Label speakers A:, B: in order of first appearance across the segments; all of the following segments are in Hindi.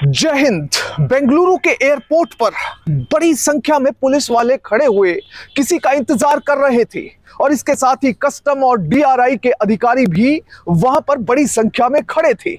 A: जय हिंद। बेंगलुरु के एयरपोर्ट पर बड़ी संख्या में पुलिस वाले खड़े हुए किसी का इंतजार कर रहे थे और इसके साथ ही कस्टम और डीआरआई के अधिकारी भी वहां पर बड़ी संख्या में खड़े थे।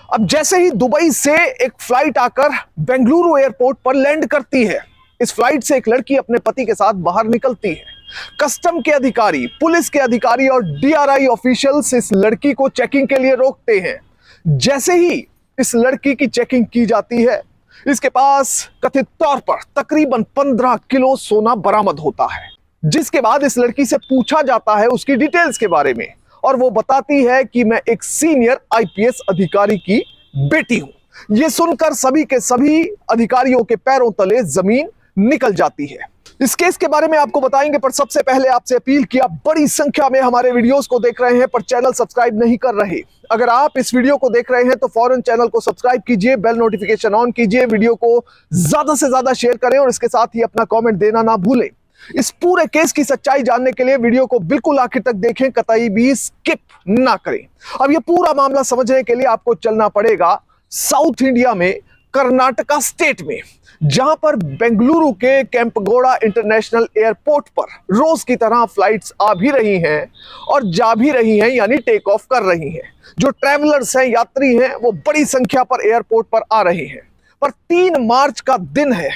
A: अब जैसे ही दुबई से एक फ्लाइट आकर बेंगलुरु एयरपोर्ट पर लैंड करती है, इस फ्लाइट से एक लड़की अपने पति के साथ बाहर निकलती है। कस्टम के अधिकारी, पुलिस के अधिकारी और डीआरआई ऑफिशियल्स इस लड़की को चेकिंग के लिए रोकते हैं। जैसे ही इस लड़की की चेकिंग की जाती है, इसके पास कथित तौर पर तकरीबन 15 किलो सोना बरामद होता है, जिसके बाद इस लड़की से पूछा जाता है उसकी डिटेल्स के बारे में और वो बताती है कि मैं एक सीनियर आईपीएस अधिकारी की बेटी हूं। यह सुनकर सभी के सभी अधिकारियों के पैरों तले जमीन निकल जाती है। इस केस के बारे में आपको बताएंगे, पर सबसे पहले आपसे अपील की, आप बड़ी संख्या में हमारे वीडियोस को देख रहे हैं पर चैनल सब्सक्राइब नहीं कर रहे। अगर आप इस वीडियो को देख रहे हैं तो फौरन चैनल को सब्सक्राइब कीजिए, बेल नोटिफिकेशन ऑन कीजिए, वीडियो को ज्यादा से ज्यादा शेयर करें और इसके साथ ही अपना कमेंट देना ना भूलें। इस पूरे केस की सच्चाई जानने के लिए वीडियो को बिल्कुल आखिर तक देखें, कतई भी स्किप ना करें। अब यह पूरा मामला समझने के लिए आपको चलना पड़ेगा साउथ इंडिया में कर्नाटका स्टेट में, जहां पर बेंगलुरु के केंपगौड़ा इंटरनेशनल एयरपोर्ट पर रोज की तरह फ्लाइट्स आ भी रही हैं और जा भी रही हैं, यानी टेक ऑफ कर रही हैं। जो ट्रैवलर्स हैं, यात्री हैं, वो बड़ी संख्या पर एयरपोर्ट पर आ रहे हैं। पर 3 मार्च का दिन है,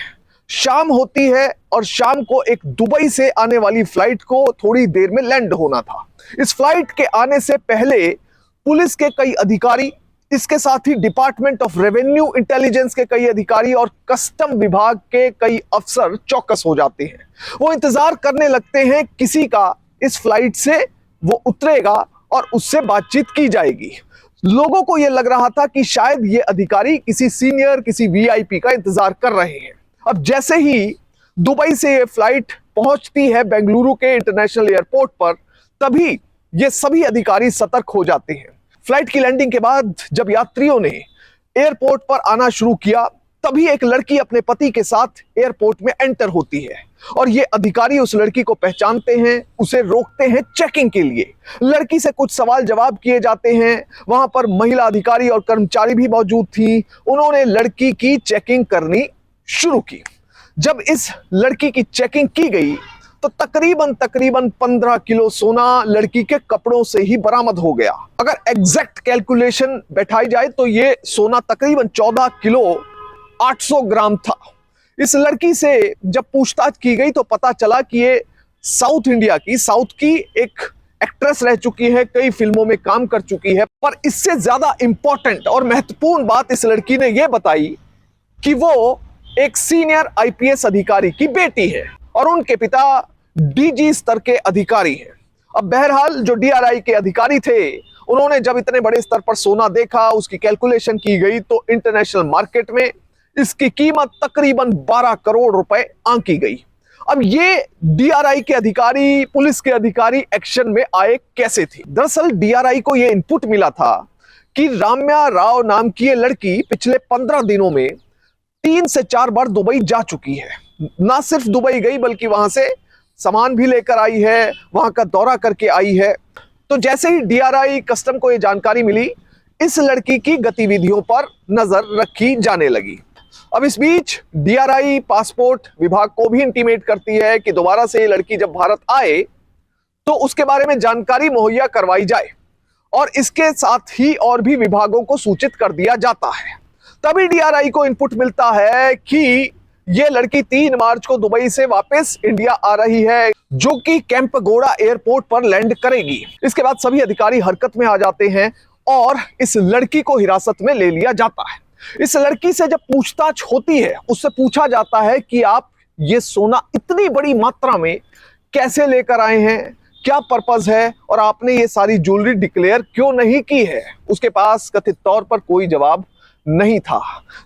A: शाम होती है और शाम को एक दुबई से आने वाली फ्लाइट को थोड़ी देर में लैंड होना था। इस फ्लाइट के आने से पहले पुलिस के कई अधिकारी, इसके साथ ही डिपार्टमेंट ऑफ रेवेन्यू इंटेलिजेंस के कई अधिकारी और कस्टम विभाग के कई अफसर चौकस हो जाते हैं। वो इंतजार करने लगते हैं किसी का इस फ्लाइट से वो उतरेगा और उससे बातचीत की जाएगी। लोगों को यह लग रहा था कि शायद ये अधिकारी किसी सीनियर, किसी वीआईपी का इंतजार कर रहे हैं। अब जैसे ही दुबई से ये फ्लाइट पहुंचती है बेंगलुरु के इंटरनेशनल एयरपोर्ट पर, तभी ये सभी अधिकारी सतर्क हो जाते हैं। फ्लाइट की लैंडिंग के बाद जब यात्रियों ने एयरपोर्ट पर आना शुरू किया, तभी एक लड़की अपने पति के साथ एयरपोर्ट में एंटर होती है और ये अधिकारी उस लड़की को पहचानते हैं, उसे रोकते हैं चेकिंग के लिए। लड़की से कुछ सवाल जवाब किए जाते हैं। वहां पर महिला अधिकारी और कर्मचारी भी मौजूद थी। उन्होंने लड़की की चेकिंग करनी शुरू की। जब इस लड़की की चेकिंग की गई तो तकरीबन 15 किलो सोना लड़की के कपड़ों से ही बरामद हो गया। अगर एग्जैक्ट कैलकुलेशन बैठाई जाए तो ये सोना तकरीबन 14 किलो 800 ग्राम था। इस लड़की से जब पूछताछ की गई तो पता चला कि ये साउथ की एक एक्ट्रेस रह चुकी है, कई फिल्मों में काम कर चुकी है। पर इससे ज्यादा इंपॉर्टेंट और महत्वपूर्ण बात इस लड़की ने यह बताई कि वो एक सीनियर आईपीएस अधिकारी की बेटी है और उनके पिता डीजी स्तर के अधिकारी हैं। अब बहरहाल जो डीआरआई के अधिकारी थे, उन्होंने जब इतने बड़े स्तर पर सोना देखा, उसकी कैलकुलेशन की गई तो इंटरनेशनल मार्केट में इसकी कीमत तकरीबन 12 करोड़ रुपए आंकी गई। अब ये डीआरआई के अधिकारी, पुलिस के अधिकारी एक्शन में आए कैसे थे? दरअसल डीआरआई को यह इनपुट मिला था कि राम्या राव नाम की ये लड़की पिछले 15 दिनों में 3 से 4 बार दुबई जा चुकी है। ना सिर्फ दुबई गई बल्कि वहां से सामान भी लेकर आई है, वहां का दौरा करके आई है। तो जैसे ही डीआरआई कस्टम को यह जानकारी मिली, इस लड़की की गतिविधियों पर नजर रखी जाने लगी। अब इस बीच डीआरआई पासपोर्ट विभाग को भी इंटीमेट करती है कि दोबारा से ये लड़की जब भारत आए तो उसके बारे में जानकारी मुहैया करवाई जाए और इसके साथ ही और भी विभागों को सूचित कर दिया जाता है। तभी डीआरआई को इनपुट मिलता है कि यह लड़की 3 मार्च को दुबई से वापस इंडिया आ रही है, जो कि केंपगौड़ा एयरपोर्ट पर लैंड करेगी। इसके बाद सभी अधिकारी हरकत में आ जाते हैं और इस लड़की को हिरासत में ले लिया जाता है। इस लड़की से जब पूछताछ होती है, उससे पूछा जाता है कि आप ये सोना इतनी बड़ी मात्रा में कैसे लेकर आए हैं, क्या पर्पस है और आपने ये सारी ज्वेलरी डिक्लेयर क्यों नहीं की है? उसके पास कथित तौर पर कोई जवाब नहीं था।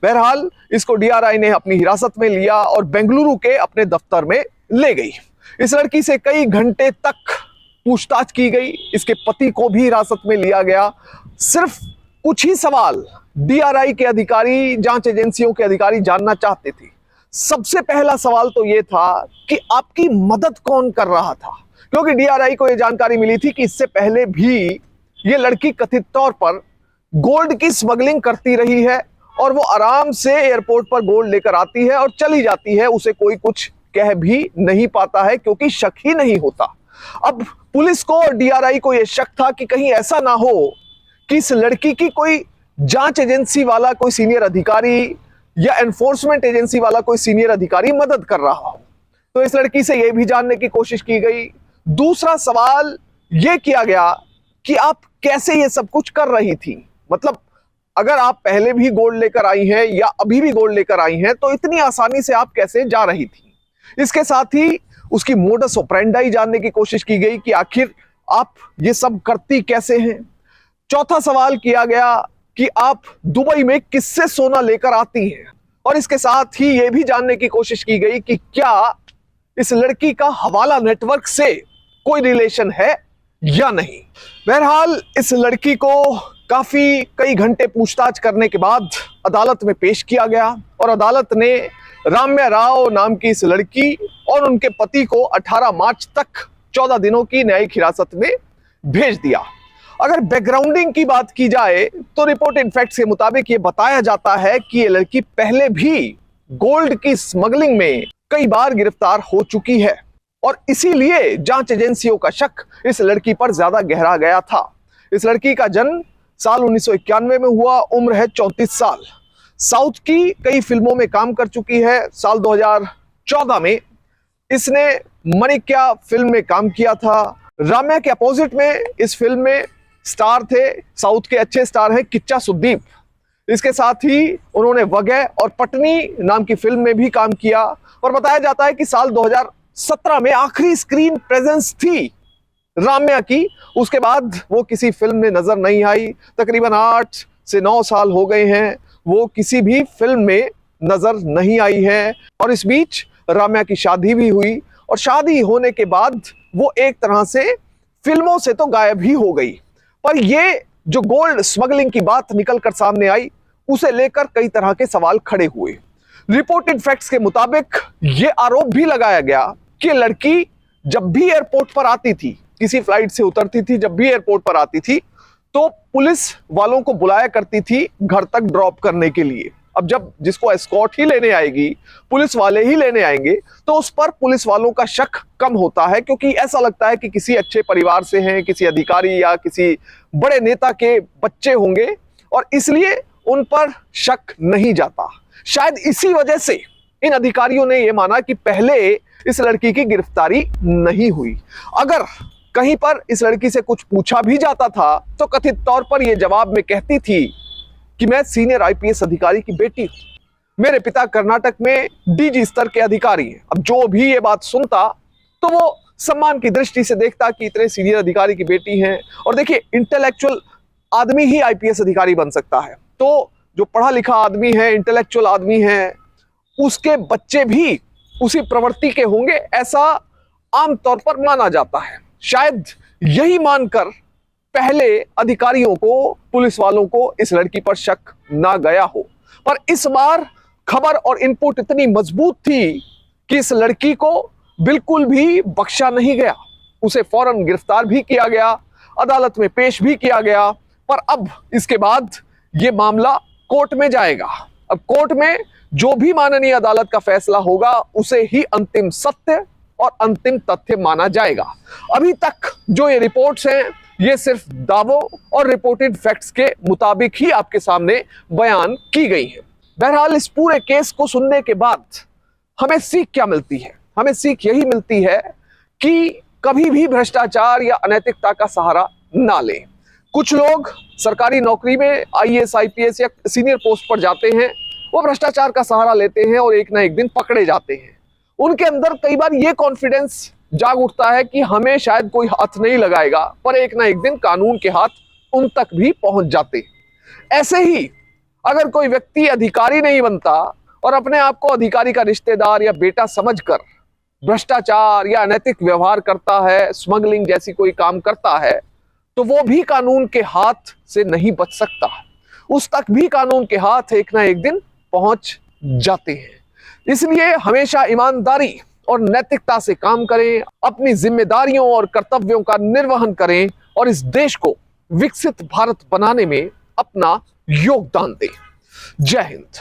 A: बहरहाल इसको डीआरआई ने अपनी हिरासत में लिया और बेंगलुरु के अपने दफ्तर में ले गई। इस लड़की से कई घंटे तक पूछताछ की गई। इसके पति को भी हिरासत में लिया गया। सिर्फ कुछ ही सवाल डीआरआई के अधिकारी, जांच एजेंसियों के अधिकारी जानना चाहते थे। सबसे पहला सवाल तो यह था कि आपकी मदद कौन कर रहा था, क्योंकि डीआरआई को यह जानकारी मिली थी कि इससे पहले भी यह लड़की कथित तौर पर गोल्ड की स्मगलिंग करती रही है और वो आराम से एयरपोर्ट पर गोल्ड लेकर आती है और चली जाती है। उसे कोई कुछ कह भी नहीं पाता है क्योंकि शक ही नहीं होता। अब पुलिस को और डीआरआई को यह शक था कि कहीं ऐसा ना हो कि इस लड़की की कोई जांच एजेंसी वाला कोई सीनियर अधिकारी या एनफोर्समेंट एजेंसी वाला कोई सीनियर अधिकारी मदद कर रहा हो। तो इस लड़की से यह भी जानने की कोशिश की गई। दूसरा सवाल यह किया गया कि आप कैसे ये सब कुछ कर रही थी, मतलब अगर आप पहले भी गोल्ड लेकर आई हैं या अभी भी गोल्ड लेकर आई हैं तो इतनी आसानी से आप कैसे जा रही थी। इसके साथ ही उसकी मोडस ऑपरेंडाई जानने की कोशिश की गई कि आखिर आप ये सब करती कैसे हैं। चौथा सवाल किया गया कि आप दुबई में किससे सोना लेकर आती हैं, और इसके साथ ही यह भी जानने की कोशिश की गई कि क्या इस लड़की का हवाला नेटवर्क से कोई रिलेशन है या नहीं। बहरहाल इस लड़की को कई घंटे पूछताछ करने के बाद अदालत में पेश किया गया और अदालत ने राम्या राव नाम की इस लड़की और उनके पति को 18 मार्च तक 14 दिनों की न्यायिक हिरासत में भेज दिया। अगर बैकग्राउंडिंग की बात की जाए तो रिपोर्टेड फैक्ट्स के मुताबिक ये बताया जाता है कि ये लड़की पहले भी गोल्ड की स्मगलिंग में कई बार गिरफ्तार हो चुकी है और इसीलिए जांच एजेंसियों का शक इस लड़की पर ज्यादा गहरा गया था। इस लड़की का जन्म साल 1991 में हुआ, उम्र है 34 साल। साउथ की कई फिल्मों में काम कर चुकी है। साल 2014 में इसने मणिक्या फिल्म में काम किया था। राम्या के अपोजिट में इस फिल्म में स्टार थे, साउथ के अच्छे स्टार हैं किच्चा सुदीप। इसके साथ ही उन्होंने वगैह और पटनी नाम की फिल्म में भी काम किया और बताया जाता है कि साल 2017 में आखिरी स्क्रीन प्रेजेंस थी राम्या की। उसके बाद वो किसी फिल्म में नजर नहीं आई। तकरीबन 8 से 9 साल हो गए हैं वो किसी भी फिल्म में नजर नहीं आई है। और इस बीच राम्या की शादी भी हुई और शादी होने के बाद वो एक तरह से फिल्मों से तो गायब ही हो गई। पर ये जो गोल्ड स्मगलिंग की बात निकलकर सामने आई उसे लेकर कई तरह के सवाल खड़े हुए। रिपोर्टेड फैक्ट्स के मुताबिक ये आरोप भी लगाया गया कि लड़की जब भी एयरपोर्ट पर आती थी, किसी फ्लाइट से उतरती थी, जब भी एयरपोर्ट पर आती थी तो पुलिस वालों को बुलाया करती थी घर तक ड्रॉप करने के लिए। अब जब जिसको एस्कॉर्ट ही लेने आएगी, पुलिस वाले ही लेने आएंगे, तो उस पर पुलिस वालों का शक कम होता है क्योंकि ऐसा लगता है कि किसी अच्छे परिवार से हैं, किसी अधिकारी या किसी बड़े नेता के बच्चे होंगे और इसलिए उन पर शक नहीं जाता। शायद इसी वजह से इन अधिकारियों ने यह माना कि पहले इस लड़की की गिरफ्तारी नहीं हुई। अगर कहीं पर इस लड़की से कुछ पूछा भी जाता था तो कथित तौर पर यह जवाब में कहती थी कि मैं सीनियर आईपीएस अधिकारी की बेटी हूं, मेरे पिता कर्नाटक में डीजी स्तर के अधिकारी हैं। अब जो भी ये बात सुनता तो वो सम्मान की दृष्टि से देखता कि इतने सीनियर अधिकारी की बेटी हैं। और देखिए, इंटेलेक्चुअल आदमी ही आईपीएस अधिकारी बन सकता है, तो जो पढ़ा लिखा आदमी है, इंटेलेक्चुअल आदमी है, उसके बच्चे भी उसी प्रवृत्ति के होंगे, ऐसा आमतौर पर माना जाता है। शायद यही मानकर पहले अधिकारियों को, पुलिस वालों को इस लड़की पर शक ना गया हो। पर इस बार खबर और इनपुट इतनी मजबूत थी कि इस लड़की को बिल्कुल भी बख्शा नहीं गया। उसे फौरन गिरफ्तार भी किया गया, अदालत में पेश भी किया गया। पर अब इसके बाद यह मामला कोर्ट में जाएगा। अब कोर्ट में जो भी माननीय अदालत का फैसला होगा उसे ही अंतिम सत्य और अंतिम तथ्य माना जाएगा। अभी तक जो ये रिपोर्ट्स हैं ये सिर्फ दावों और रिपोर्टेड फैक्ट्स के मुताबिक ही आपके सामने बयान की गई है। बहरहाल इस पूरे केस को सुनने के बाद हमें सीख क्या मिलती है? हमें सीख यही मिलती है कि कभी भी भ्रष्टाचार या अनैतिकता का सहारा ना लें। कुछ लोग सरकारी नौकरी में आईएएस, आईपीएस या सीनियर पोस्ट पर जाते हैं, वो भ्रष्टाचार का सहारा लेते हैं और एक ना एक दिन पकड़े जाते हैं। उनके अंदर कई बार ये कॉन्फिडेंस जाग उठता है कि हमें शायद कोई हाथ नहीं लगाएगा, पर एक ना एक दिन कानून के हाथ उन तक भी पहुंच जाते। ऐसे ही अगर कोई व्यक्ति अधिकारी नहीं बनता और अपने आप को अधिकारी का रिश्तेदार या बेटा समझकर भ्रष्टाचार या अनैतिक व्यवहार करता है, स्मगलिंग जैसी कोई काम करता है, तो वो भी कानून के हाथ से नहीं बच सकता। उस तक भी कानून के हाथ एक ना एक दिन पहुंच जाते हैं। इसलिए हमेशा ईमानदारी और नैतिकता से काम करें, अपनी जिम्मेदारियों और कर्तव्यों का निर्वहन करें और इस देश को विकसित भारत बनाने में अपना योगदान दें। जय हिंद।